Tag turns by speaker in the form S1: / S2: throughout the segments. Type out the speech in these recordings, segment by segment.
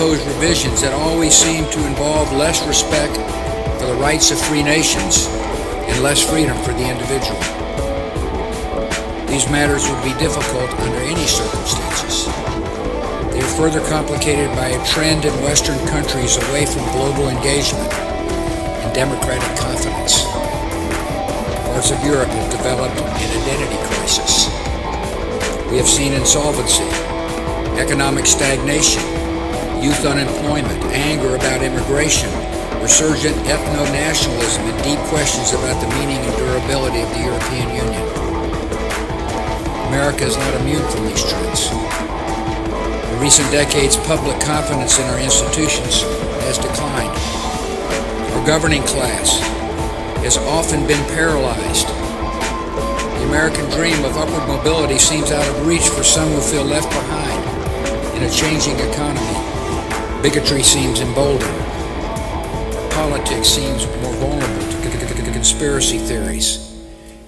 S1: proposed revisions that always seem to involve less respect for the rights of free nations and less freedom for the individual. These matters would be difficult under any circumstances. They are further complicated by a trend in Western countries away from global engagement and democratic confidence. Parts of Europe have developed an identity crisis. We have seen insolvency, economic stagnation, youth unemployment, anger about immigration, resurgent ethno-nationalism, and deep questions about the meaning and durability of the European Union. America is not immune from these trends. In recent decades, public confidence in our institutions has declined. Our governing class has often been paralyzed. The American dream of upward mobility seems out of reach for some who feel left behind in a changing economy. Bigotry seems emboldened. Politics seems more vulnerable to conspiracy theories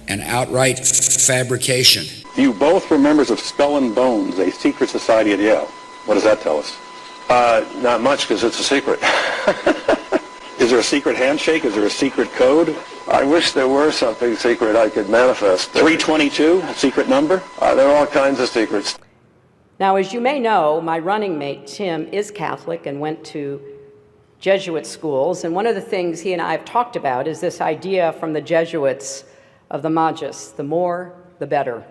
S1: and outright fabrication.
S2: You both were members of Skull and Bones, a secret society at Yale. What does that tell us?
S3: Not much, because it's a secret.
S2: Is there a secret handshake? Is there a secret code?
S3: I wish there were something secret I could manifest.
S2: 322, a secret number?
S3: There are all kinds of secrets.
S4: Now, as you may know, my running mate, Tim, is Catholic and went to Jesuit schools. And one of the things he and I have talked about is this idea from the Jesuits of the Magus, the more, the better.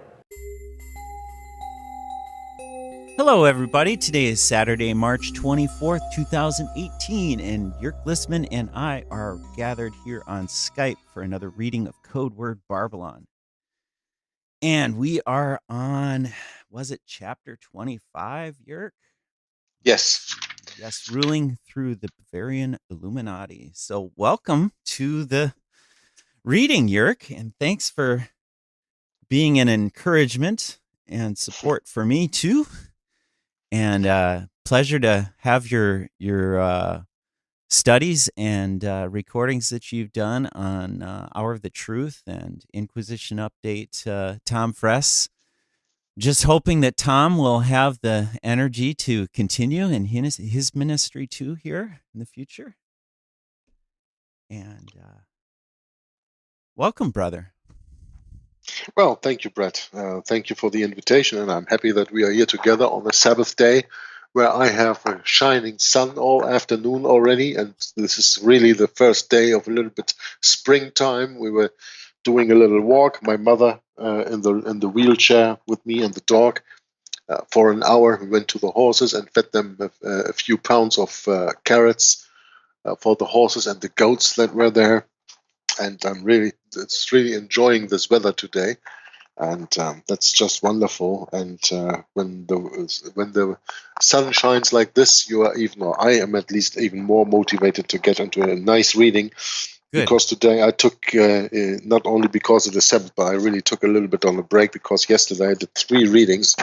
S5: Hello, everybody. Today is Saturday, March 24th, 2018, and Jörg Listman and I are gathered here on Skype for another reading of Codeword Barbelon. And we are on, was it chapter 25, Jörg?
S6: Yes.
S5: Yes, ruling through the Bavarian Illuminati. So welcome to the reading, Jörg, and thanks for being an encouragement and support for me, too. And pleasure to have your studies and recordings that you've done on Hour of the Truth and Inquisition Update, Tom Fress. Just hoping that Tom will have the energy to continue in his ministry too here in the future. And welcome, brother.
S6: Well, thank you, Brett. Thank you for the invitation, and I'm happy that we are here together on a Sabbath day where I have a shining sun all afternoon already, and this is really the first day of a little bit springtime. We were doing a little walk, my mother in the wheelchair with me and the dog. For an hour, we went to the horses and fed them a few pounds of carrots for the horses and the goats that were there. And it's really enjoying this weather today, and that's just wonderful. And when the sun shines like this, I am at least even more motivated to get into a nice reading. Good. Because today I took not only because of the Sabbath, but I really took a little bit on a break because yesterday I did 3 readings.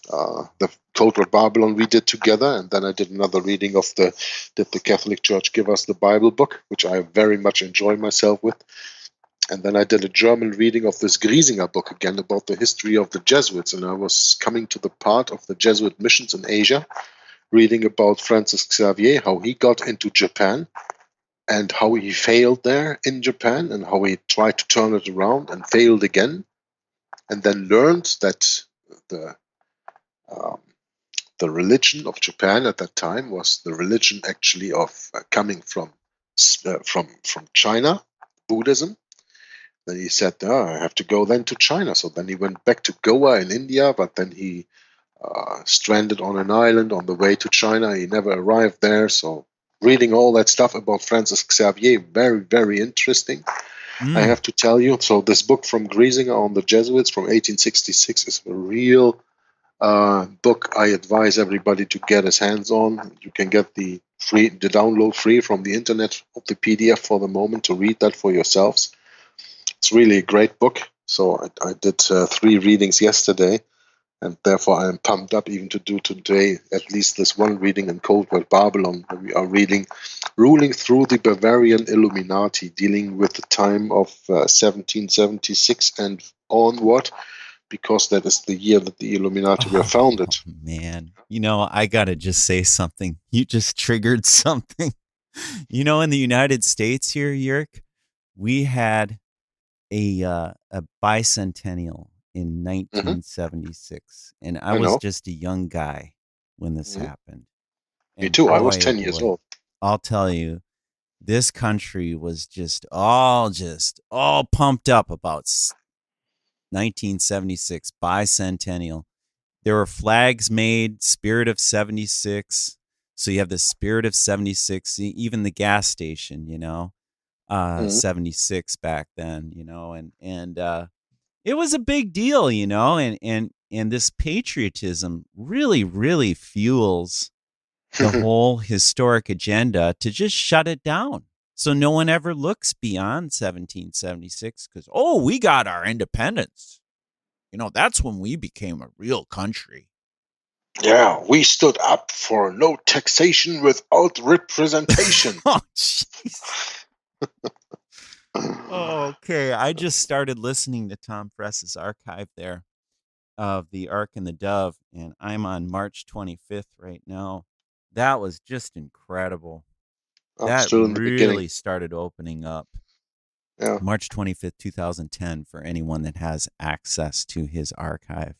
S6: The Codeword Barbelon we did together, and then I did another reading of did the Catholic Church give us the Bible book, which I very much enjoy myself with. And then I did a German reading of this Griesinger book again about the history of the Jesuits, and I was coming to the part of the Jesuit missions in Asia, reading about Francis Xavier, how he got into Japan, and how he failed there in Japan, and how he tried to turn it around and failed again, and then learned that the religion of Japan at that time was the religion actually of coming from China, Buddhism. Then he said, I have to go then to China. So then he went back to Goa in India, but then he stranded on an island on the way to China. He never arrived there. So reading all that stuff about Francis Xavier, very, very interesting. I have to tell you. So this book from Griesinger on the Jesuits from 1866 is a real book I advise everybody to get his hands on. You can get the download free from the internet of the PDF for the moment to read that for yourselves. It's really a great book. So I did 3 readings yesterday, and therefore I am pumped up even to do today at least this one reading in Codeword Barbelon, where we are reading Ruling Through the Bavarian Illuminati, dealing with the time of 1776 and onward because that is the year that the Illuminati were founded.
S5: Man, I got to just say something. You just triggered something. In the United States here, Yerk, we had a bicentennial in 1976, and I was
S6: know.
S5: just a young guy when this happened.
S6: Me
S5: And
S6: too. I was
S5: boy,
S6: 10
S5: oh
S6: years
S5: boy,
S6: old.
S5: I'll tell you, this country was just all pumped up about 1976 bicentennial. There were flags made, Spirit of 76. So you have the Spirit of 76, even the gas station, 76 back then, and it was a big deal, and this patriotism really, really fuels the whole historic agenda to just shut it down. So no one ever looks beyond 1776 because, we got our independence. That's when we became a real country.
S6: Yeah, we stood up for no taxation without representation.
S5: Oh, jeez. Okay, I just started listening to Tom Fress's archive there of The Ark and the Dove, and I'm on March 25th right now. That was just incredible. That
S6: Still in the beginning.
S5: really started opening up.
S6: Yeah.
S5: March 25th, 2010, for anyone that has access to his archive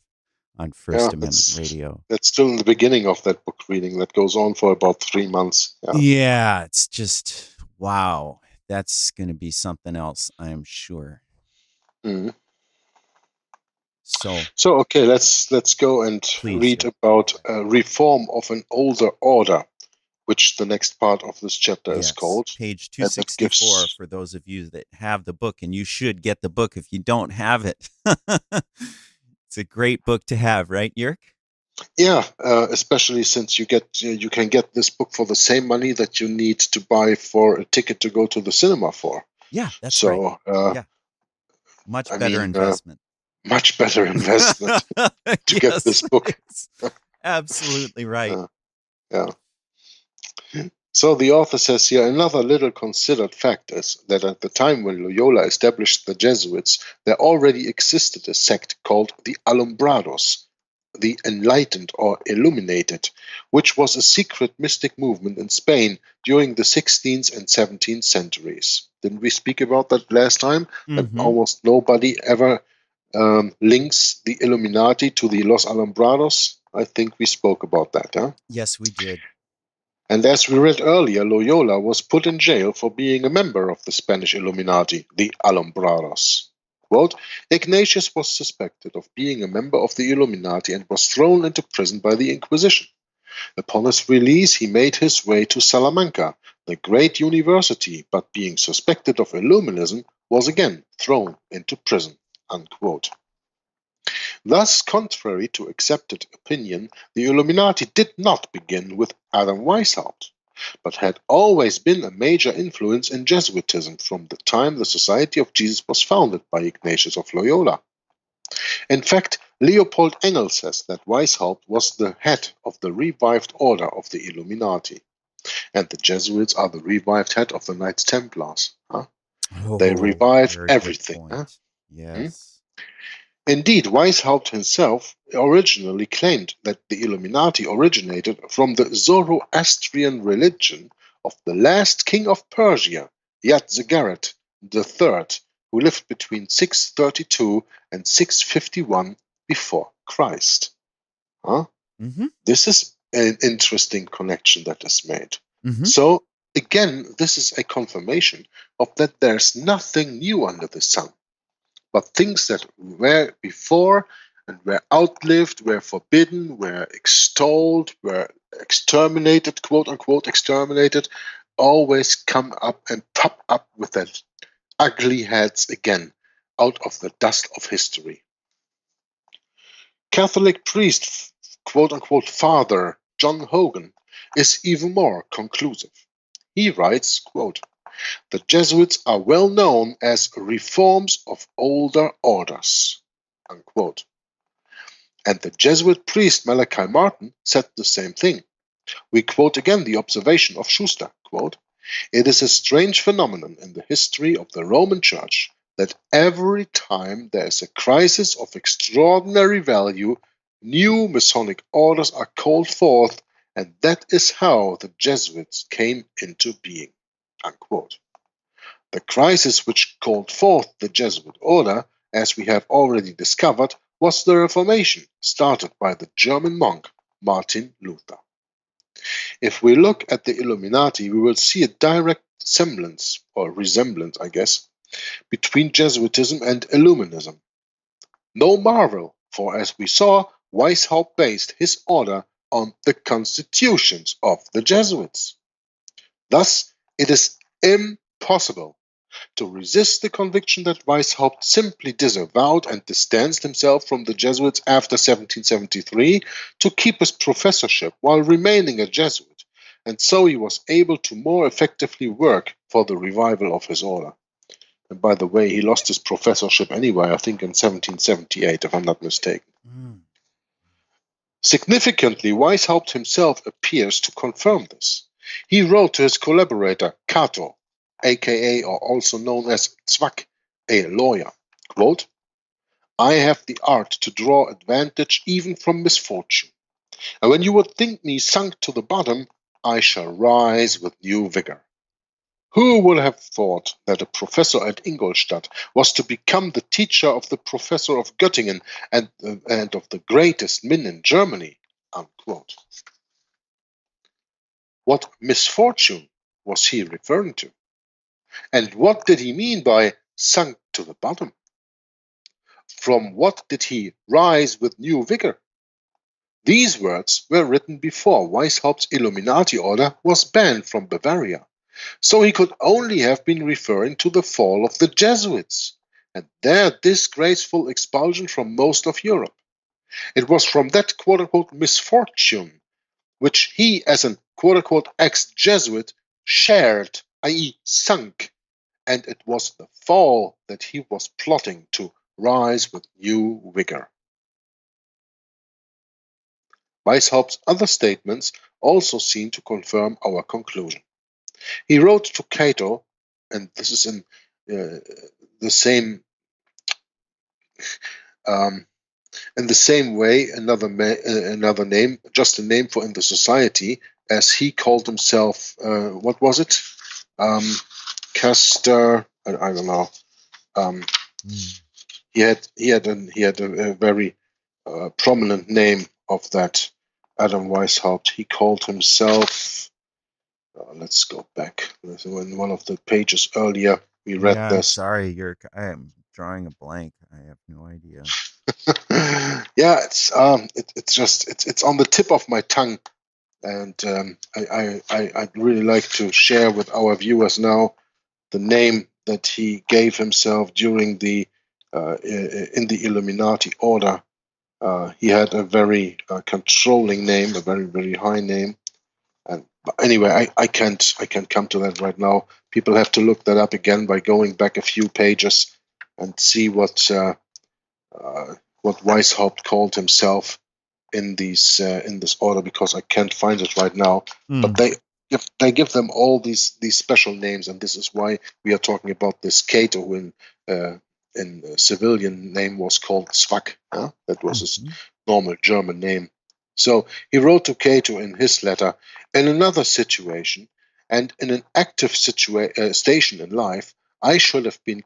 S5: on First Amendment Radio.
S6: That's still in the beginning of that book reading that goes on for about 3 months.
S5: Yeah, it's just, wow. That's going to be something else, I am sure.
S6: Mm-hmm.
S5: So
S6: okay, let's go and read about reform of an older order, which the next part of this chapter is called.
S5: Page 264 for those of you that have the book, and you should get the book if you don't have it. It's a great book to have, right, Yerk?
S6: Yeah, especially since you can get this book for the same money that you need to buy for a ticket to go to the cinema for.
S5: Yeah, that's right. Yeah, much better investment.
S6: Much better investment to get this book.
S5: Absolutely right.
S6: Yeah. So the author says here, another little considered fact is that at the time when Loyola established the Jesuits, there already existed a sect called the Alumbrados, the Enlightened or Illuminated, which was a secret mystic movement in Spain during the 16th and 17th centuries. Didn't we speak about that last time?
S5: Mm-hmm.
S6: That almost nobody ever links the Illuminati to the Los Alumbrados. I think we spoke about that, huh?
S5: Yes, we did.
S6: And as we read earlier, Loyola was put in jail for being a member of the Spanish Illuminati, the Alumbrados. Quote, Ignatius was suspected of being a member of the Illuminati and was thrown into prison by the Inquisition. Upon his release, he made his way to Salamanca, the great university, but being suspected of Illuminism, was again thrown into prison. Unquote. Thus, contrary to accepted opinion, the Illuminati did not begin with Adam Weishaupt, but had always been a major influence in Jesuitism from the time the Society of Jesus was founded by Ignatius of Loyola. In fact, Leopold Engel says that Weishaupt was the head of the revived order of the Illuminati, and the Jesuits are the revived head of the Knights Templars. Huh? They revive everything. Huh?
S5: Yes.
S6: Indeed, Weishaupt himself originally claimed that the Illuminati originated from the Zoroastrian religion of the last king of Persia, Yat-Zagarat III, who lived between 632 and 651 before Christ. Huh?
S5: Mm-hmm.
S6: This is an interesting connection that is made.
S5: Mm-hmm.
S6: So, again, this is a confirmation of that there's nothing new under the sun. But things that were before and were outlived, were forbidden, were extolled, were exterminated, quote unquote exterminated, always come up and pop up with their ugly heads again out of the dust of history. Catholic priest, quote unquote Father John Hogan, is even more conclusive. He writes, quote, the Jesuits are well known as reforms of older orders, unquote. And the Jesuit priest Malachi Martin said the same thing. We quote again the observation of Schuster, quote, it is a strange phenomenon in the history of the Roman Church that every time there is a crisis of extraordinary value, new Masonic orders are called forth, and that is how the Jesuits came into being." Unquote. The crisis which called forth the Jesuit order, as we have already discovered, was the Reformation, started by the German monk Martin Luther. If we look at the Illuminati, we will see a direct semblance, or resemblance, I guess, between Jesuitism and Illuminism. No marvel, for as we saw, Weishaupt based his order on the constitutions of the Jesuits. Thus, it is impossible to resist the conviction that Weishaupt simply disavowed and distanced himself from the Jesuits after 1773 to keep his professorship while remaining a Jesuit, and so he was able to more effectively work for the revival of his order. And by the way, he lost his professorship anyway, I think in 1778, if I'm not mistaken. Significantly, Weishaupt himself appears to confirm this. He wrote to his collaborator, Cato, aka or also known as Zwack, a lawyer, quote, "I have the art to draw advantage even from misfortune, and when you would think me sunk to the bottom, I shall rise with new vigor." Who would have thought that a professor at Ingolstadt was to become the teacher of the professor of Göttingen and of the greatest men in Germany? Unquote. What misfortune was he referring to? And what did he mean by sunk to the bottom? From what did he rise with new vigor? These words were written before Weishaupt's Illuminati order was banned from Bavaria, so he could only have been referring to the fall of the Jesuits and their disgraceful expulsion from most of Europe. It was from that quote-unquote misfortune which he, as an quote-unquote ex-Jesuit, shared, i.e. sunk, and it was the fall that he was plotting to rise with new vigor. Weishaupt's other statements also seem to confirm our conclusion. He wrote to Cato, and this is in the same way, another name, just a name for in the society, as he called himself. What was it? Castor. I don't know. He had a very prominent name of that Adam Weishaupt. He called himself. Let's go back. In one of the pages earlier, we read this.
S5: Sorry, I am drawing a blank. I have no idea.
S6: Yeah, it's on the tip of my tongue, and I'd really like to share with our viewers now the name that he gave himself during the in the Illuminati order. He had a very controlling name, a very, very high name. And anyway, I can't come to that right now. People have to look that up again by going back a few pages and see what Weishaupt called himself in this order, because I can't find it right now. But they give them all these special names, and this is why we are talking about this Cato, who in civilian name was called Zwack. That was his normal German name. So he wrote to Cato in his letter, "In another situation and in an active station in life, I should have been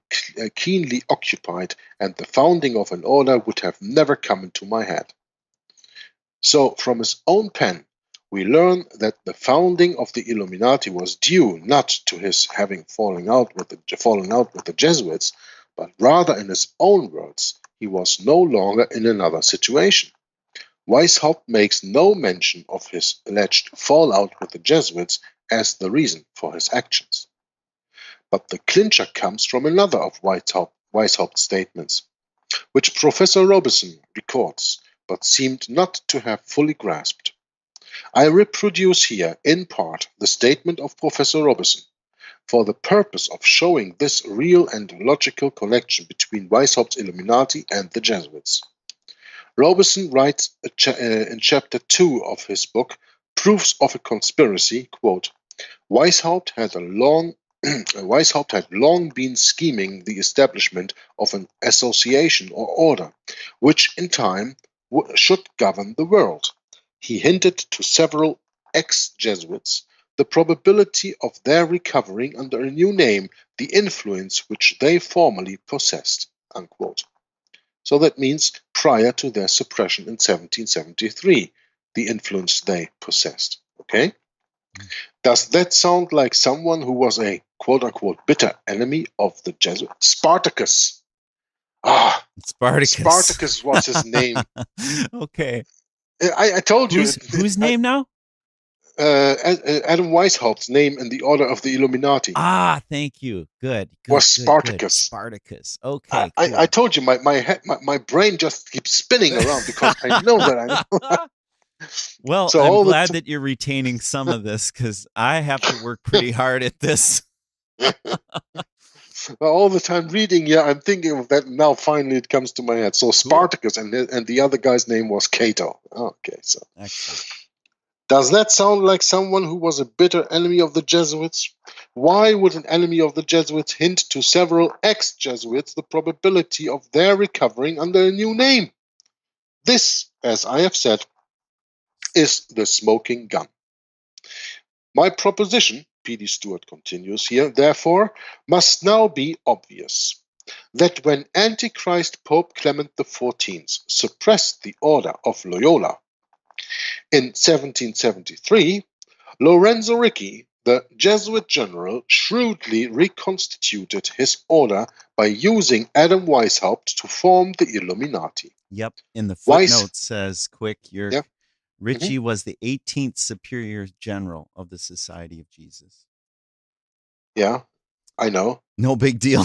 S6: keenly occupied, and the founding of an order would have never come into my head." So from his own pen, we learn that the founding of the Illuminati was due not to his having fallen out with the Jesuits, but rather, in his own words, he was no longer in another situation. Weishaupt makes no mention of his alleged fallout with the Jesuits as the reason for his actions. But the clincher comes from another of Weishaupt's statements, which Professor Robeson records, but seemed not to have fully grasped. I reproduce here, in part, the statement of Professor Robeson, for the purpose of showing this real and logical connection between Weishaupt's Illuminati and the Jesuits. Robeson writes in chapter 2 of his book, Proofs of a Conspiracy, quote, "Weishaupt had a long Weishaupt had long been scheming the establishment of an association or order, which in time should govern the world. He hinted to several ex-Jesuits the probability of their recovering under a new name the influence which they formerly possessed, unquote. So that means prior to their suppression in 1773, the influence they possessed. Okay? Does that sound like someone who was a quote-unquote bitter enemy of the Jesuits? Spartacus. Spartacus was his name.
S5: Okay.
S6: I told you.
S5: Whose name now?
S6: Adam Weishaupt's name in the Order of the Illuminati.
S5: Thank you. Good.
S6: Was Spartacus.
S5: Good. Spartacus. Okay. Cool.
S6: I told you, my brain just keeps spinning around because I know that I know.
S5: Well, so I'm glad that you're retaining some of this because I have to work pretty hard at this.
S6: All the time reading, I'm thinking of that. Now finally it comes to my head. So Spartacus, and the other guy's name was Cato. Okay, so.
S5: Excellent.
S6: Does that sound like someone who was a bitter enemy of the Jesuits? Why would an enemy of the Jesuits hint to several ex-Jesuits the probability of their recovering under a new name? This, as I have said, is the smoking gun. My proposition, P.D. Stewart continues here, therefore, must now be obvious, that when Antichrist Pope Clement XIV suppressed the Order of Loyola in 1773, Lorenzo Ricci, the Jesuit general, shrewdly reconstituted his order by using Adam Weishaupt to form the Illuminati.
S5: Yep, in the footnote says, Ricci was the 18th Superior General of the Society of Jesus.
S6: Yeah, I know.
S5: No big deal.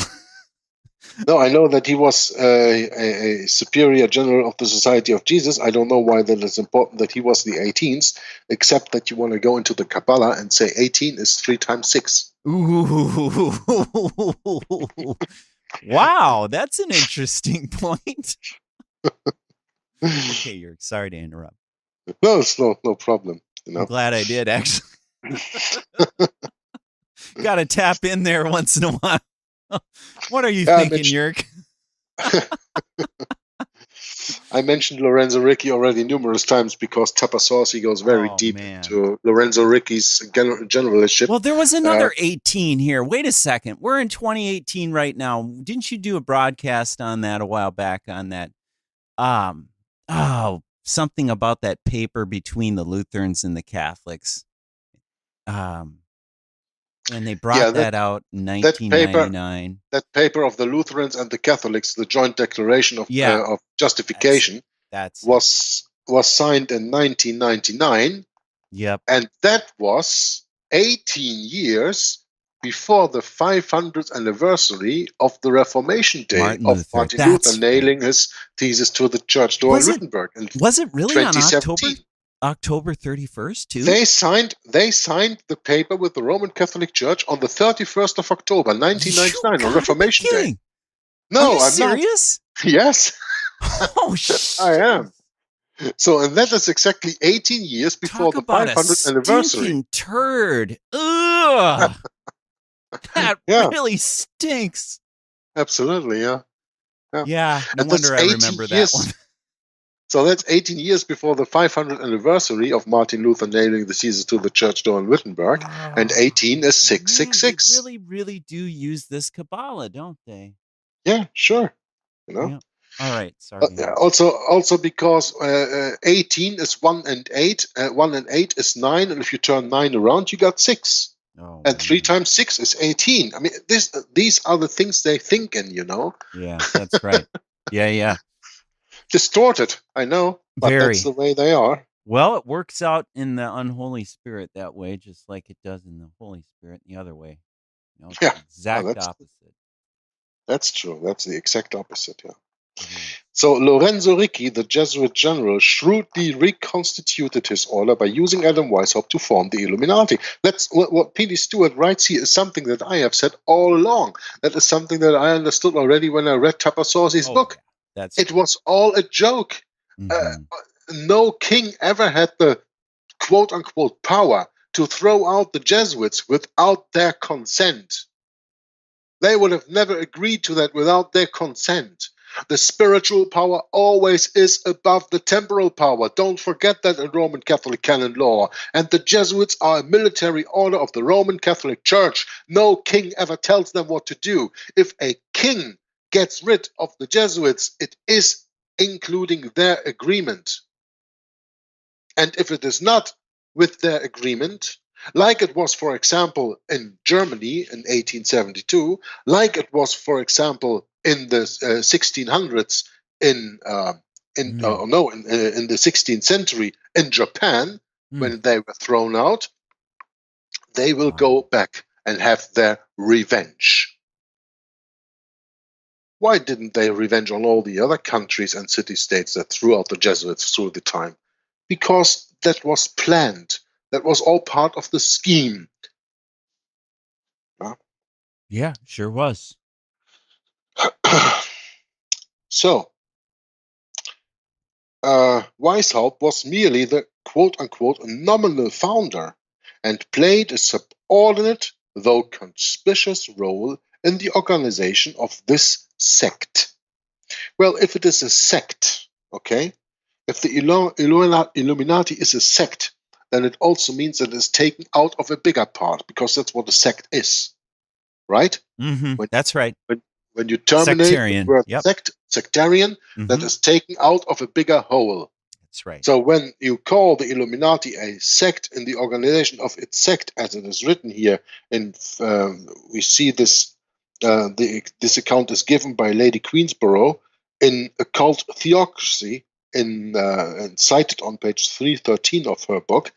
S6: No, I know that he was a Superior General of the Society of Jesus. I don't know why that is important that he was the 18th, except that you want to go into the Kabbalah and say 18 is 3 times 6.
S5: Ooh. Wow, that's an interesting point. Okay, you're sorry to interrupt.
S6: No, it's no problem. You know?
S5: I'm glad I did, actually. Got to tap in there once in a while. What are you thinking, Jörg?
S6: I mentioned Lorenzo Ricci already numerous times because Tapasauce goes very deep into Lorenzo Ricci's generalship.
S5: Well, there was another 18 here. Wait a second. We're in 2018 right now. Didn't you do a broadcast on that a while back on that? Something about that paper between the Lutherans and the Catholics. And they brought that out in 1999.
S6: That paper of the Lutherans and the Catholics, the joint declaration of justification, was signed in 1999.
S5: Yep.
S6: And that was 18 years before the 500th anniversary of the Reformation Day Martin Luther nailing his thesis to the church door in Wittenberg.
S5: Was it really on October 31st too?
S6: They signed the paper with the Roman Catholic Church on the 31st of October 1999 on Reformation Day. No, I'm
S5: serious?
S6: Not. Yes.
S5: Oh shit.
S6: I am. So, and that is exactly 18 years before the 500th anniversary.
S5: Turd. Ugh. That really stinks.
S6: Absolutely, yeah.
S5: Yeah, no wonder I remember that one.
S6: So that's 18 years before the 500th anniversary of Martin Luther nailing the thesis to the church door in Wittenberg, and 18 is 666.
S5: They really, really do use this Kabbalah, don't they?
S6: Yeah, sure. You know.
S5: Yeah. All right. Sorry.
S6: Also because 18 is 1 and 8. 1 and 8 is 9, and if you turn 9 around, you got 6.
S5: Oh,
S6: and 3 times 6 is 18. I mean, these are the things they think in, you know.
S5: Yeah, that's right. Yeah.
S6: Distorted, I know, but that's the way they are.
S5: Well, it works out in the unholy spirit that way, just like it does in the Holy Spirit the other way. You know, it's the exact opposite.
S6: That's true. That's the exact opposite, yeah. Mm-hmm. So Lorenzo Ricci, the Jesuit general, shrewdly reconstituted his order by using Adam Weishaupt to form the Illuminati. That's what P.D. Stewart writes here is something that I have said all along. That is something that I understood already when I read Tapasauce's book. It was all a joke. Mm-hmm. No king ever had the quote-unquote power to throw out the Jesuits without their consent. They would have never agreed to that without their consent. The spiritual power always is above the temporal power. Don't forget that in Roman Catholic canon law. And the Jesuits are a military order of the Roman Catholic Church. No king ever tells them what to do. If a king gets rid of the Jesuits, it is including their agreement. And if it is not with their agreement, like it was, for example, in Germany in 1872, like it was, for example, in the 1600s in the 16th century in Japan, when they were thrown out, they will go back and have their revenge. Why didn't they revenge on all the other countries and city-states that threw out the Jesuits through the time? Because that was planned. That was all part of the scheme.
S5: Yeah, sure was.
S6: So, Weishaupt was merely the quote-unquote nominal founder and played a subordinate, though conspicuous role in the organization of this sect. Well, if it is a sect, okay, if the Illuminati is a sect, then it also means that it is taken out of a bigger part, because that's what a sect is, right?
S5: That's right.
S6: When you terminate
S5: Sectarian.
S6: the word sectarian, that is taken out of a bigger whole.
S5: That's right.
S6: So when you call the Illuminati a sect in the organization of its sect, as it is written here, and we see this, this account is given by Lady Queensborough in Occult Theocracy, and cited on page 313 of her book.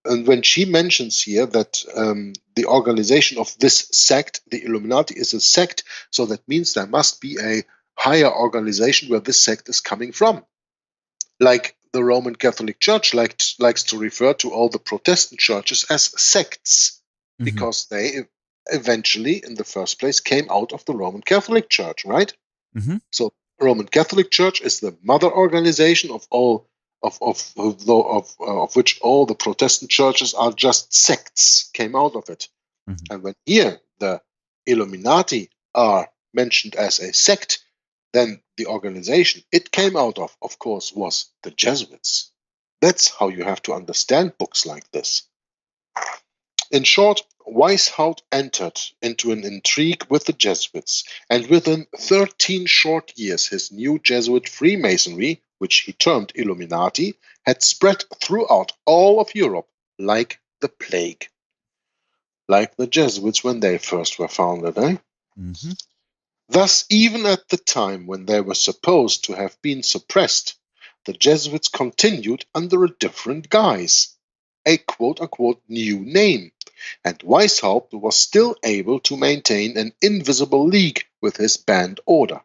S6: And when she mentions here that the organization of this sect, the Illuminati, is a sect, so that means there must be a higher organization where this sect is coming from. Like the Roman Catholic Church likes to refer to all the Protestant churches as sects, because they eventually, in the first place, came out of the Roman Catholic Church, right? So Roman Catholic Church is the mother organization of all of which all the Protestant churches are just sects, came out of it. And when here the Illuminati are mentioned as a sect, then the organization it came out of course, was the Jesuits. That's how you have to understand books like this. In short, Weishaupt entered into an intrigue with the Jesuits, and within 13 short years his new Jesuit Freemasonry, which he termed Illuminati, had spread throughout all of Europe like the plague. Like the Jesuits when they first were founded, eh? Thus, even at the time when they were supposed to have been suppressed, the Jesuits continued under a different guise, a quote-unquote new name, and Weishaupt was still able to maintain an invisible league with his band order.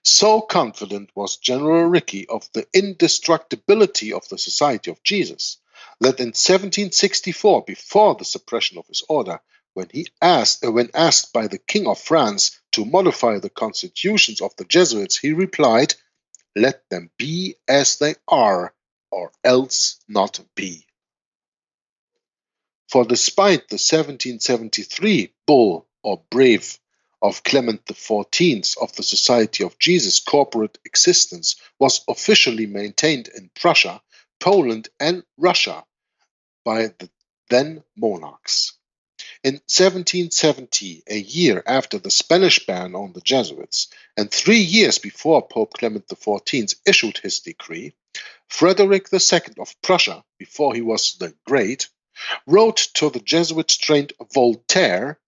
S6: So confident was General Ricky of the indestructibility of the Society of Jesus that in 1764, before the suppression of his order, when asked by the King of France to modify the constitutions of the Jesuits, he replied, "Let them be as they are, or else not be." For despite the 1773 bull or breve of Clement XIV of the Society of Jesus corporate existence was officially maintained in Prussia, Poland, and Russia by the then monarchs. In 1770, a year after the Spanish ban on the Jesuits, and 3 years before Pope Clement XIV issued his decree, Frederick II of Prussia, before he was the Great, wrote to the Jesuit-trained Voltaire,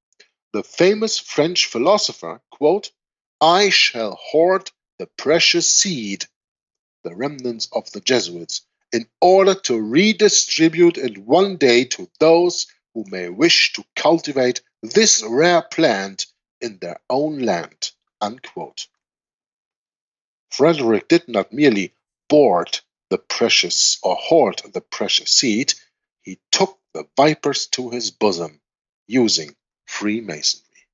S6: the famous French philosopher, quote, "I shall hoard the precious seed, the remnants of the Jesuits, in order to redistribute it one day to those who may wish to cultivate this rare plant in their own land," unquote. Frederick did not merely hoard the precious seed, he took the vipers to his bosom, using Freemasonry.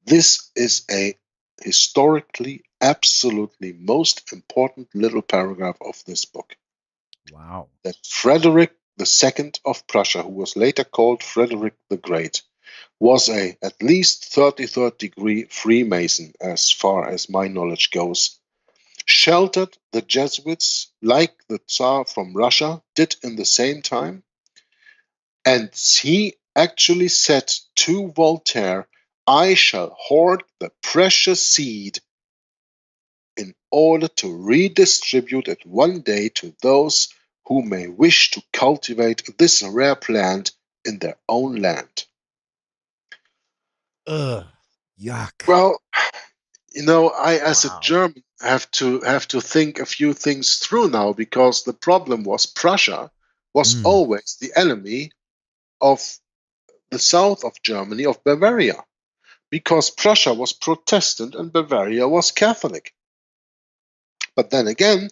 S6: This is a historically absolutely most important little paragraph of this book.
S5: Wow.
S6: That Frederick II of Prussia, who was later called Frederick the Great, was a at least 33rd degree Freemason, as far as my knowledge goes, sheltered the Jesuits like the Tsar from Russia did in the same time. And he actually said to Voltaire, "I shall hoard the precious seed in order to redistribute it one day to those who may wish to cultivate this rare plant in their own land."
S5: Ugh. Yuck.
S6: Well, I as a
S5: Wow.
S6: German have to think a few things through now, because the problem was Prussia was always the enemy of the south of Germany, of Bavaria, because Prussia was Protestant and Bavaria was Catholic. But then again,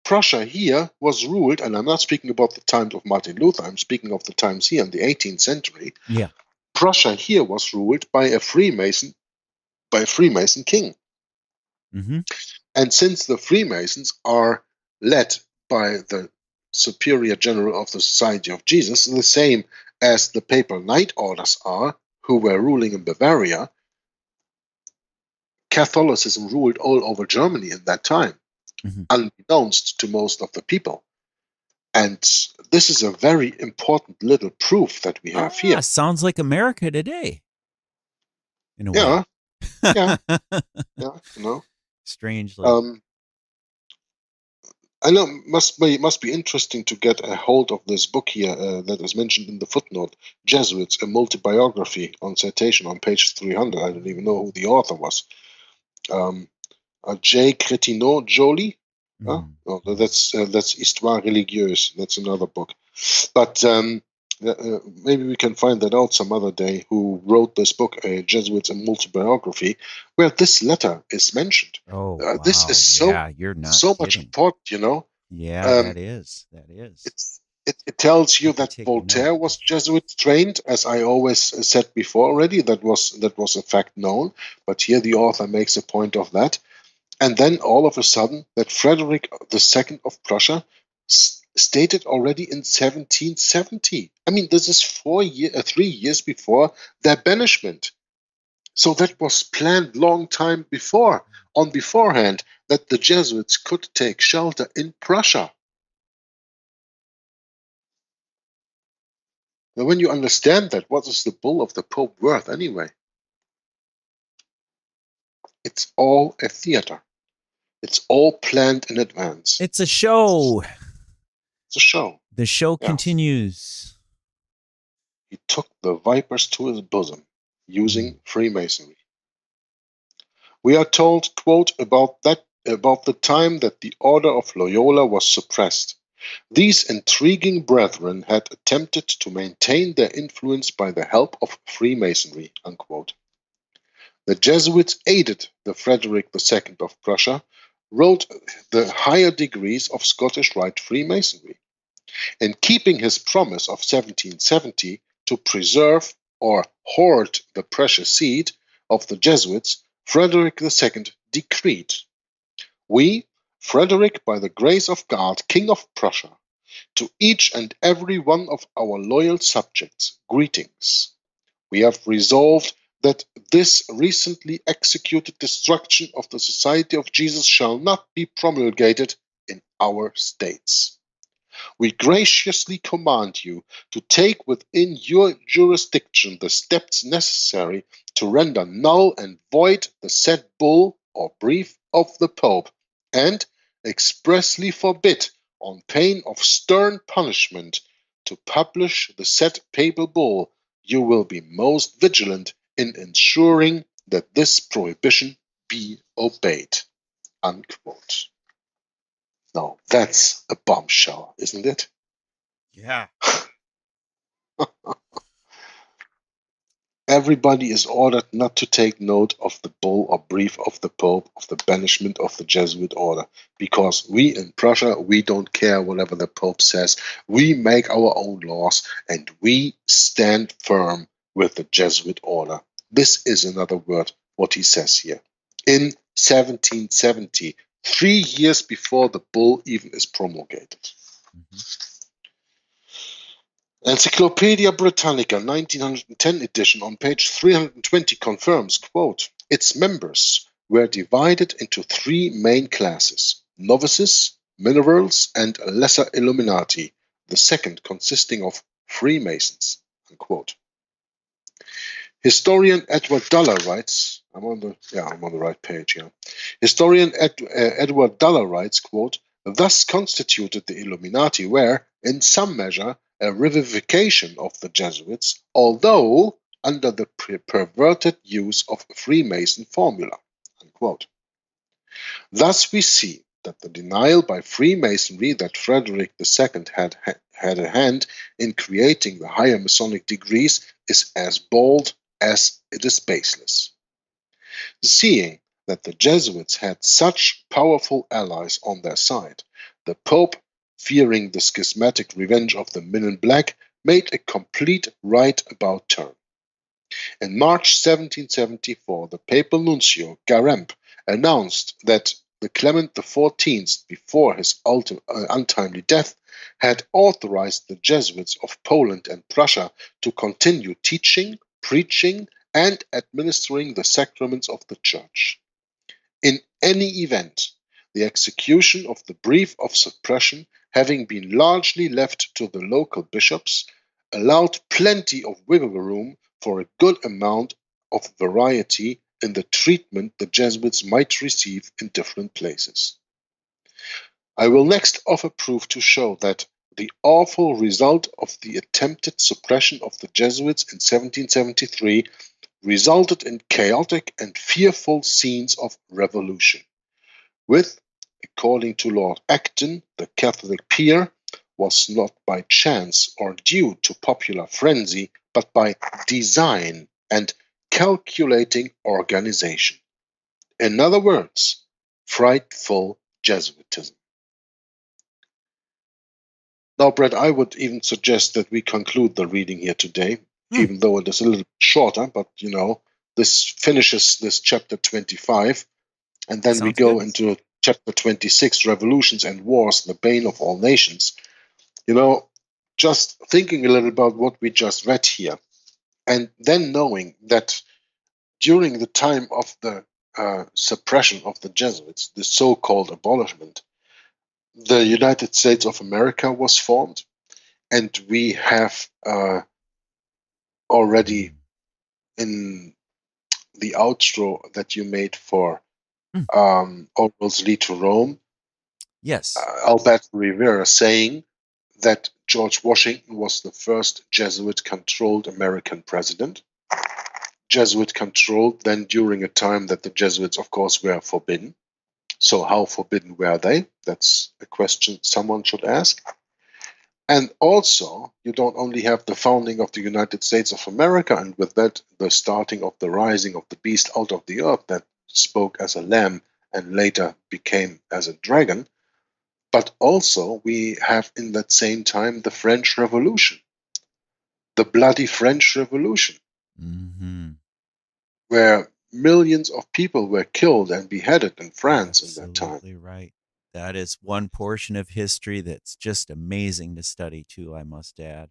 S6: Prussia here was ruled, and I'm not speaking about the times of Martin Luther, I'm speaking of the times here in the 18th century.
S5: Yeah.
S6: Prussia here was ruled by a Freemason king.
S5: Mm-hmm.
S6: And since the Freemasons are led by the superior general of the Society of Jesus, the same as the papal knight orders are, who were ruling in Bavaria, Catholicism ruled all over Germany in that time, unbeknownst to most of the people. And this is a very important little proof that we have here.
S5: Sounds like America today, in a
S6: Yeah,
S5: way.
S6: yeah,
S5: Strangely.
S6: I know it must be interesting to get a hold of this book here that is mentioned in the footnote, Jesuits, a multi-biography on citation on page 300. I don't even know who the author was. J. Cretineau Joly. Oh, that's Histoire religieuse. That's another book. But maybe we can find that out some other day. Who wrote this book, Jesuits, a multi-biography, where this letter is mentioned.
S5: Oh, wow.
S6: This is so
S5: you're not
S6: so
S5: kidding.
S6: much important,
S5: Yeah, that is.
S6: It tells you
S5: Have to
S6: that
S5: take
S6: Voltaire
S5: note.
S6: was Jesuit trained, as I always said before already. That was a fact known, but here the author makes a point of that. And then all of a sudden, that Frederick II of Prussia stated already in 1770. I mean, this is 3 years before their banishment. So that was planned long time beforehand, that the Jesuits could take shelter in Prussia. Now, when you understand that, what is the bull of the Pope worth anyway? It's all a theater. It's all planned in advance.
S5: It's a show.
S6: It's a show.
S5: The show continues.
S6: He took the vipers to his bosom, using Freemasonry. We are told, quote, about the time that the order of Loyola was suppressed. These intriguing brethren had attempted to maintain their influence by the help of Freemasonry, unquote. The Jesuits aided the Frederick II of Prussia, wrote the higher degrees of Scottish Rite Freemasonry. In keeping his promise of 1770 to preserve or hoard the precious seed of the Jesuits, Frederick II decreed, "We, Frederick, by the grace of God, King of Prussia, to each and every one of our loyal subjects, greetings. We have resolved that this recently executed destruction of the Society of Jesus shall not be promulgated in our states. We graciously command you to take within your jurisdiction the steps necessary to render null and void the said bull or brief of the Pope, and expressly forbid, on pain of stern punishment, to publish the said papal bull. You will be most vigilant in ensuring that this prohibition be obeyed." Unquote. Now, that's a bombshell, isn't it?
S5: Yeah.
S6: Everybody is ordered not to take note of the bull or brief of the Pope, of the banishment of the Jesuit order, because we in Prussia, we don't care whatever the Pope says. We make our own laws, and we stand firm with the Jesuit order. This is, in other words, what he says here. In 1770, 3 years before the bull even is promulgated. Encyclopedia Britannica 1910 edition on page 320 confirms, quote, its members were divided into three main classes: novices, minerals, and lesser Illuminati, the second consisting of Freemasons, unquote. Historian Edward Duller writes, I'm on the right page here. Historian Edward Duller writes, quote, thus constituted the Illuminati were, in some measure, a revivification of the Jesuits, although under the perverted use of a Freemason formula, unquote. Thus we see that the denial by Freemasonry that Frederick II had a hand in creating the higher Masonic degrees is as bold as it is baseless. Seeing that the Jesuits had such powerful allies on their side, the Pope, fearing the schismatic revenge of the Men in Black, made a complete right-about turn. In March 1774, the papal nuncio, Garempe, announced that the Clement XIV, before his untimely death, had authorized the Jesuits of Poland and Prussia to continue teaching, preaching, and administering the sacraments of the Church. In any event, the execution of the brief of suppression, having been largely left to the local bishops, allowed plenty of wiggle room for a good amount of variety in the treatment the Jesuits might receive in different places. I will next offer proof to show that the awful result of the attempted suppression of the Jesuits in 1773 resulted in chaotic and fearful scenes of revolution, which, according to Lord Acton, the Catholic peer, was not by chance or due to popular frenzy, but by design and calculating organization. In other words, frightful Jesuitism. Now, Brett, I would even suggest that we conclude the reading here today, even though it is a little shorter, but, this finishes this chapter 25, and then we go into chapter 26, Revolutions and Wars, the Bane of All Nations. Just thinking a little about what we just read here, and then knowing that during the time of the suppression of the Jesuits, the so-called abolishment, the United States of America was formed, and we have already in the outro that you made for Orwell's Lead to Rome,
S5: yes,
S6: Alberto Rivera saying that George Washington was the first Jesuit-controlled American president. Jesuit-controlled then during a time that the Jesuits, of course, were forbidden. So how forbidden were they? That's a question someone should ask. And also, you don't only have the founding of the United States of America, and with that, the starting of the rising of the beast out of the earth that spoke as a lamb and later became as a dragon. But also, we have in that same time the French Revolution, the bloody French Revolution, where millions of people were killed and beheaded in France in that time.
S5: Absolutely right. That is one portion of history that's just amazing to study too, I must add.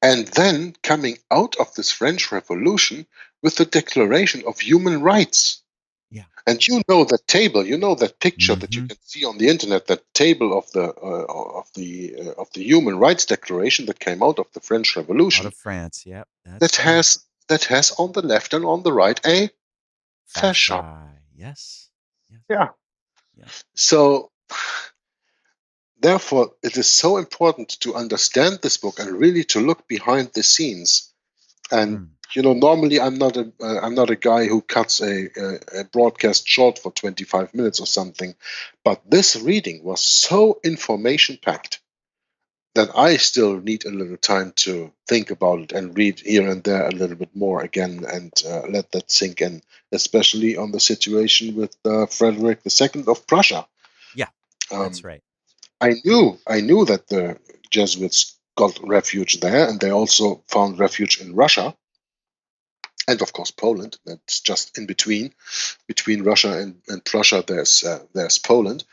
S6: And then coming out of this French Revolution with the Declaration of Human Rights.
S5: Yeah.
S6: And that table, that picture that you can see on the internet, that table of the Human Rights Declaration that came out of the French Revolution.
S5: Out of France, yep.
S6: That has on the left and on the right a fascia.
S5: Yes.
S6: Yeah. So, therefore, it is so important to understand this book and really to look behind the scenes. And normally I'm not a guy who cuts a broadcast short for 25 minutes or something, but this reading was so information packed that I still need a little time to think about it and read here and there a little bit more again and let that sink in, especially on the situation with Frederick II of Prussia.
S5: Yeah, that's right.
S6: I knew that the Jesuits got refuge there, and they also found refuge in Russia, and of course Poland. That's just in between Russia and Prussia. There's Poland.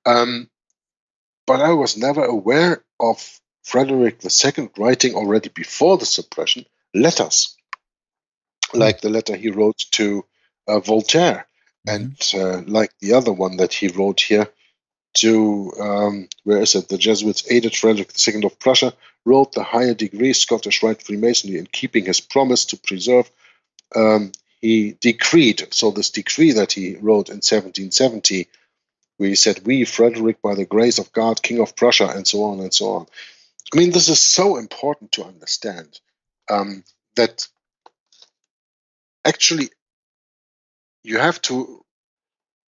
S6: But I was never aware of Frederick II writing already before the suppression letters, like the letter he wrote to Voltaire, and like the other one that he wrote here to, where is it? The Jesuits aided Frederick II of Prussia, wrote the higher degree Scottish Rite Freemasonry in keeping his promise to preserve. He decreed, so this decree that he wrote in 1770, where he said, "We, Frederick, by the grace of God, King of Prussia," and so on and so on. I mean, this is so important to understand, that actually you have to,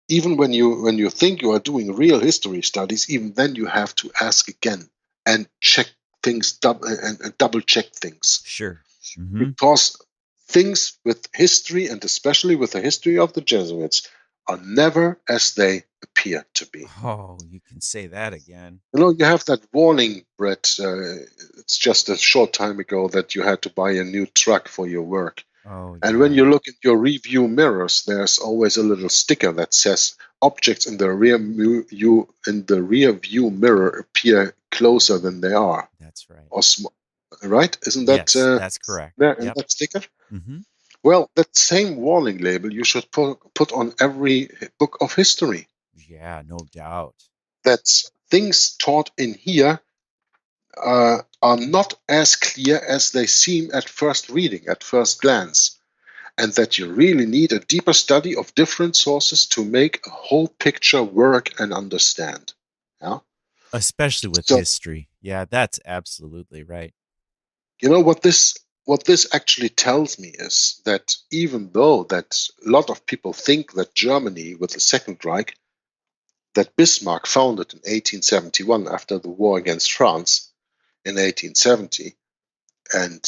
S6: even when you think you are doing real history studies, even then you have to ask again and check things, and double check things.
S5: Sure.
S6: Because things with history, and especially with the history of the Jesuits, are never as they appear to be.
S5: Oh, you can say that again.
S6: You have that warning, Brett. It's just a short time ago that you had to buy a new truck for your work.
S5: Oh,
S6: and when you look at your review mirrors, there's always a little sticker that says objects in the rear view mirror appear closer than they are.
S5: That's right.
S6: Or right? Isn't that?
S5: Yes, that's correct.
S6: There in that sticker? Well, that same warning label you should put on every book of history.
S5: Yeah, no doubt.
S6: That things taught in here are not as clear as they seem at first reading, at first glance, and that you really need a deeper study of different sources to make a whole picture work and understand. Yeah,
S5: especially with history. Yeah, that's absolutely right.
S6: What this actually tells me is that even though that a lot of people think that Germany, with the Second Reich, that Bismarck founded in 1871 after the war against France in 1870, and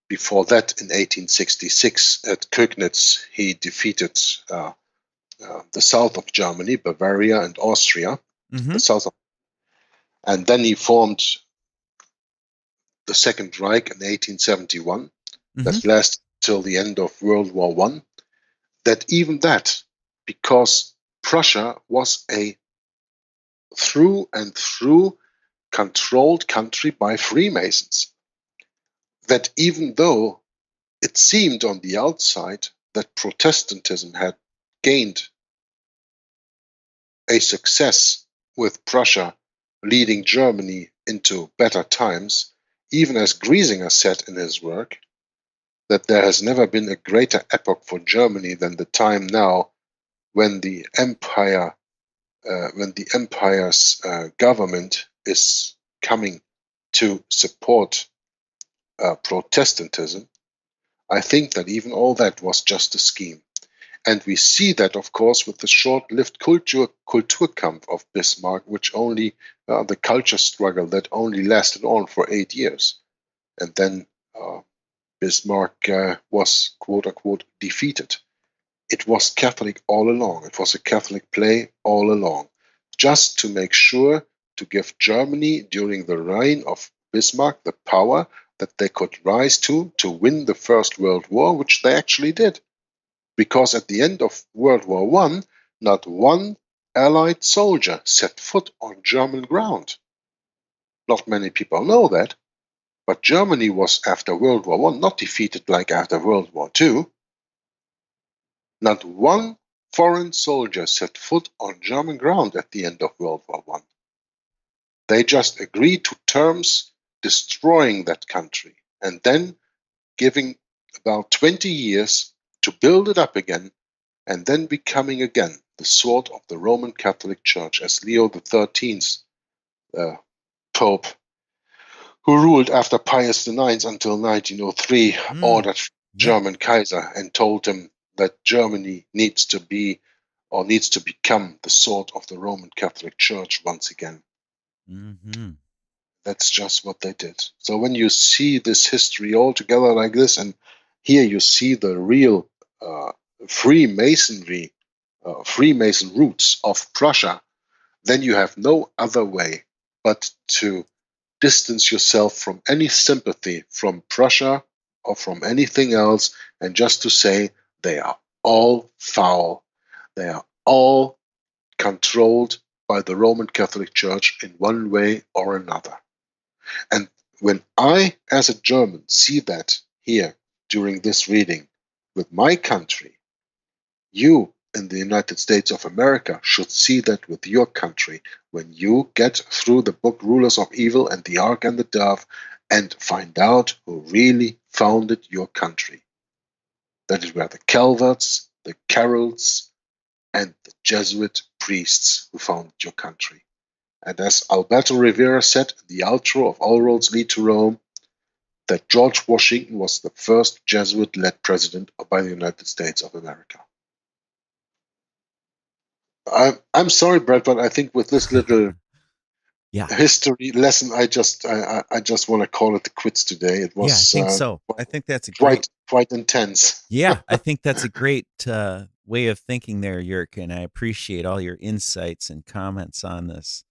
S6: before that in 1866 at Kögnitz he defeated the south of Germany, Bavaria and Austria, the south of, and then he formed the Second Reich in 1871, that lasted till the end of World War I. That even that, because Prussia was a through and through controlled country by Freemasons, that even though it seemed on the outside that Protestantism had gained a success with Prussia leading Germany into better times, even as Griesinger said in his work, that there has never been a greater epoch for Germany than the time now when the empire, when the empire's government is coming to support Protestantism. I think that even all that was just a scheme. And we see that, of course, with the short-lived Kulturkampf of Bismarck, which only, the culture struggle that only lasted on for 8 years. And then Bismarck was, quote-unquote, defeated. It was Catholic all along. It was a Catholic play all along, just to make sure to give Germany, during the reign of Bismarck, the power that they could rise to win the First World War, which they actually did. Because at the end of World War I, not one Allied soldier set foot on German ground. Not many people know that, but Germany was, after World War I, not defeated like after World War II. Not one foreign soldier set foot on German ground at the end of World War I. They just agreed to terms destroying that country and then giving about 20 years to build it up again, and then becoming again the sword of the Roman Catholic Church, as Leo XIII, Pope, who ruled after Pius IX until 1903, ordered German Kaiser and told him that Germany needs to be, or needs to become, the sword of the Roman Catholic Church once again. That's just what they did. So when you see this history all together like this, and here you see the real Freemason roots of Prussia, then you have no other way but to distance yourself from any sympathy from Prussia or from anything else, and just to say they are all foul. They are all controlled by the Roman Catholic Church in one way or another. And when I, as a German, see that here during this reading with my country, you in the United States of America should see that with your country when you get through the book Rulers of Evil and the Ark and the Dove and find out who really founded your country. That is where the Calverts, the Carrolls, and the Jesuit priests who founded your country. And as Alberto Rivera said in the outro of All Roads Lead to Rome, that George Washington was the first Jesuit-led president by the United States of America. I'm sorry, Brett, but I think with this little history lesson, I just want to call it the quits today. It was
S5: I think so. I think that's
S6: quite intense.
S5: Yeah, I think that's a great way of thinking there, Jörg, and I appreciate all your insights and comments on this.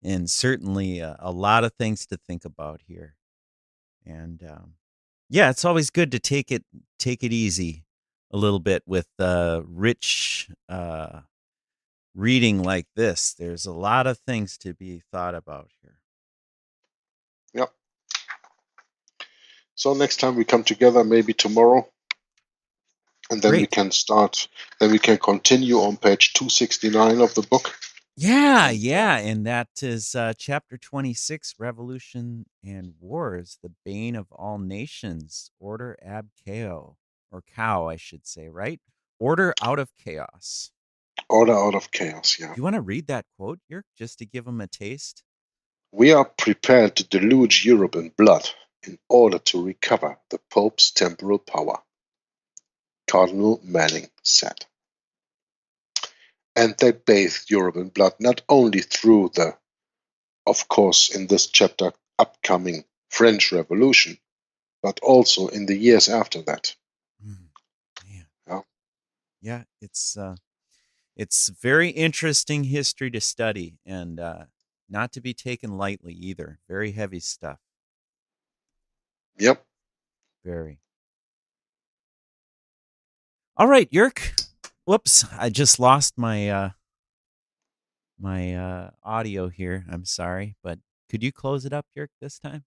S5: And certainly a lot of things to think about here. And it's always good to take it easy a little bit with rich reading like this. There's a lot of things to be thought about here.
S6: Yep. So next time we come together, maybe tomorrow, and then we can start. Then we can continue on page 269 of the book.
S5: Yeah, and that is chapter 26, Revolution and Wars, the bane of all nations, order ab chaos, or cow, I should say, right? Order out of chaos.
S6: Order out of chaos, yeah.
S5: You want to read that quote, Jörg, just to give them a taste?
S6: We are prepared to deluge Europe in blood in order to recover the Pope's temporal power, Cardinal Manning said. And they bathed Europe in blood, not only through the, of course, in this chapter, upcoming French Revolution, but also in the years after that.
S5: Yeah, it's very interesting history to study, and not to be taken lightly either. Very heavy stuff.
S6: Yep.
S5: Very. All right, Jörg. Whoops, I just lost my my audio here. I'm sorry, but could you close it up, Jörg, this time?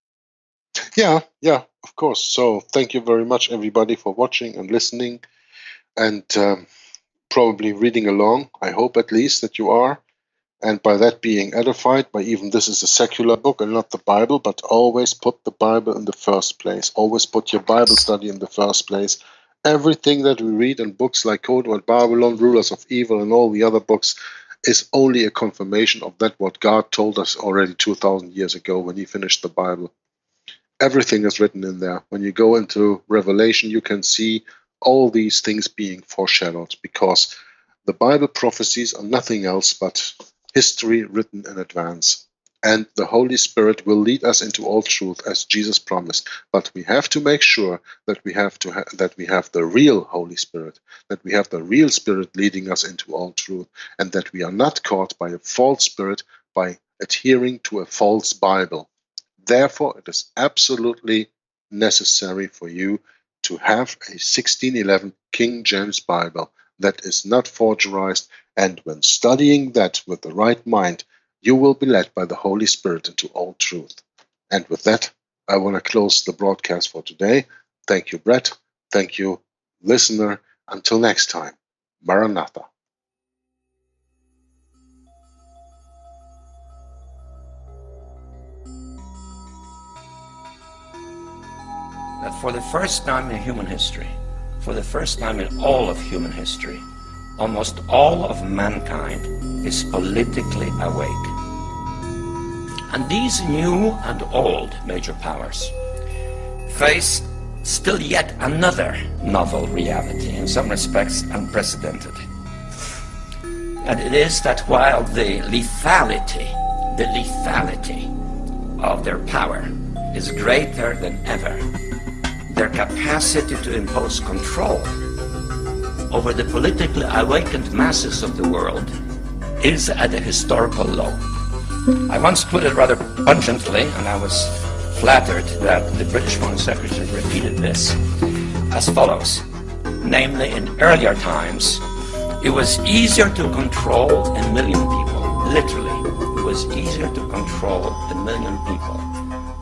S6: Yeah, of course. So thank you very much, everybody, for watching and listening, and probably reading along. I hope at least that you are, and by that being edified by even this is a secular book and not the Bible, but always put the Bible in the first place. Always put your Bible study in the first place. Everything that we read in books like Codeword Barbelon, Rulers of Evil, and all the other books is only a confirmation of that what God told us already 2,000 years ago when he finished the Bible. Everything is written in there. When you go into Revelation, you can see all these things being foreshadowed, because the Bible prophecies are nothing else but history written in advance. And the Holy Spirit will lead us into all truth, as Jesus promised. But we have to make sure that we have the real Holy Spirit, that we have the real Spirit leading us into all truth, and that we are not caught by a false spirit by adhering to a false Bible. Therefore, it is absolutely necessary for you to have a 1611 King James Bible that is not forgerized, and when studying that with the right mind, you will be led by the Holy Spirit into all truth. And with that, I want to close the broadcast for today. Thank you, Brett. Thank you, listener. Until next time, Maranatha.
S7: That for the first time in human history, for the first time in all of human history, almost all of mankind is politically awake. And these new and old major powers face still yet another novel reality, in some respects unprecedented. And it is that while the lethality of their power is greater than ever, their capacity to impose control over the politically awakened masses of the world is at a historical low. I once put it rather pungently, and I was flattered that the British Foreign Secretary repeated this, as follows. Namely, in earlier times, it was easier to control 1 million people. Literally, it was easier to control 1 million people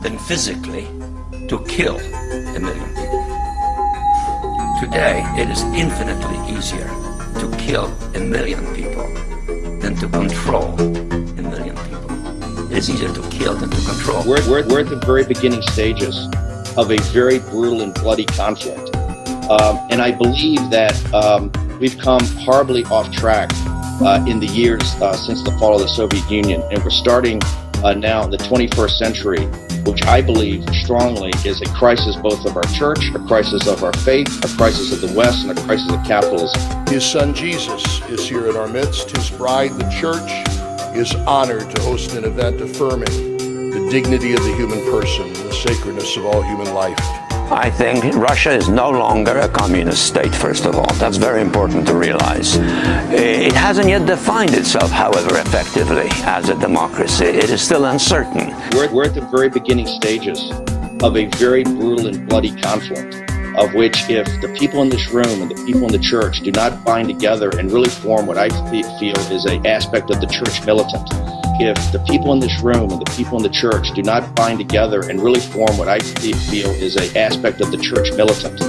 S7: than physically to kill 1 million people. Today, it is infinitely easier to kill 1 million people than to control 1 million people. It is easier to kill than to control.
S8: We're at the very beginning stages of a very brutal and bloody conflict. And I believe that we've come horribly off track in the years since the fall of the Soviet Union. And we're starting now in the 21st century, which I believe strongly is a crisis both of our church, a crisis of our faith, a crisis of the West, and a crisis of capitalism.
S9: His son Jesus is here in our midst. His bride, the church, is honored to host an event affirming the dignity of the human person and the sacredness of all human life.
S7: I think Russia is no longer a communist state, first of all. That's very important to realize. It hasn't yet defined itself, however, effectively as a democracy. It is still uncertain.
S8: We're at the very beginning stages of a very brutal and bloody conflict, of which if the people in this room and the people in the church do not bind together and really form what I feel is an aspect of the church militant, if the people in this room and the people in the church do not bind together and really form what I feel is an aspect of the church militant,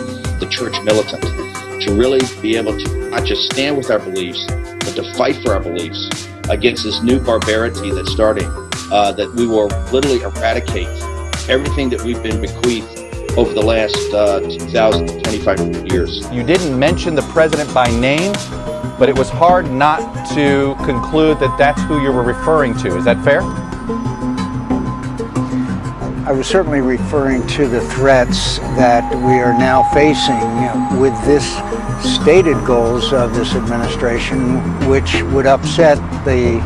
S8: to really be able to not just stand with our beliefs, but to fight for our beliefs against this new barbarity that's starting, that we will literally eradicate everything that we've been bequeathed over the last 2,025 years.
S10: You didn't mention the president by name, but it was hard not to conclude that that's who you were referring to. Is that fair?
S11: I was certainly referring to the threats that we are now facing with this stated goals of this administration, which would upset the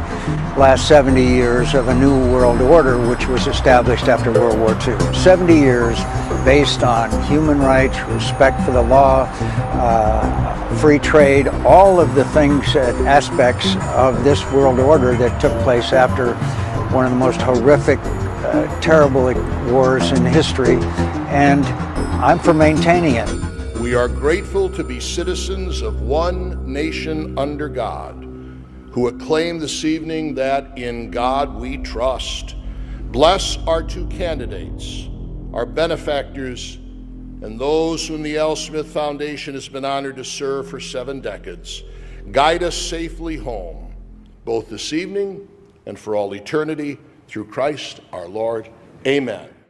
S11: last 70 years of a new world order, which was established after World War II. 70 years based on human rights, respect for the law, free trade, all of the things, aspects of this world order that took place after one of the most horrific, terrible wars in history, and I'm for maintaining it.
S9: We are grateful to be citizens of one nation under God, who acclaim this evening that in God we trust. Bless our two candidates, our benefactors, and those whom the L. Smith Foundation has been honored to serve for 7 decades. Guide us safely home, both this evening and for all eternity, through Christ our Lord. Amen.